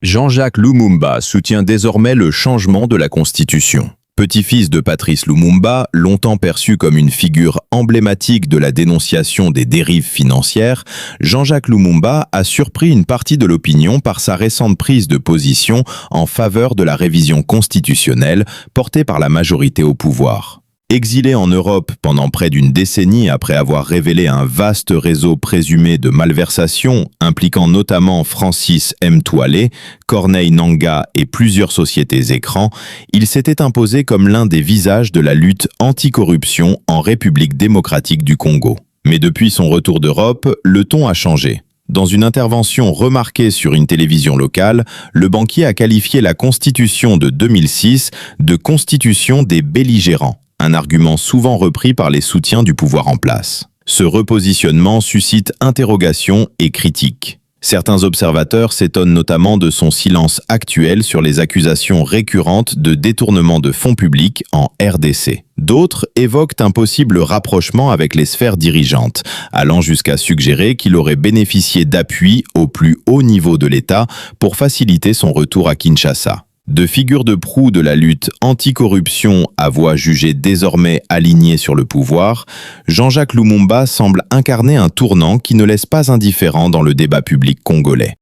Jean-Jacques Lumumba soutient désormais le changement de la Constitution. Petit-fils de Patrice Lumumba, longtemps perçu comme une figure emblématique de la dénonciation des dérives financières, Jean-Jacques Lumumba a surpris une partie de l'opinion par sa récente prise de position en faveur de la révision constitutionnelle portée par la majorité au pouvoir. Exilé en Europe pendant près d'une décennie après avoir révélé un vaste réseau présumé de malversations impliquant notamment Francis M. Toilé, Corneille Nangaa et plusieurs sociétés écrans, il s'était imposé comme l'un des visages de la lutte anticorruption en République démocratique du Congo. Mais depuis son retour d'Europe, le ton a changé. Dans une intervention remarquée sur une télévision locale, le banquier a qualifié la Constitution de 2006 de « constitution des belligérants », un argument souvent repris par les soutiens du pouvoir en place. Ce repositionnement suscite interrogations et critiques. Certains observateurs s'étonnent notamment de son silence actuel sur les accusations récurrentes de détournement de fonds publics en RDC. D'autres évoquent un possible rapprochement avec les sphères dirigeantes, allant jusqu'à suggérer qu'il aurait bénéficié d'appui au plus haut niveau de l'État pour faciliter son retour à Kinshasa. De figure de proue de la lutte anticorruption à voix jugée désormais alignée sur le pouvoir, Jean-Jacques Lumumba semble incarner un tournant qui ne laisse pas indifférent dans le débat public congolais.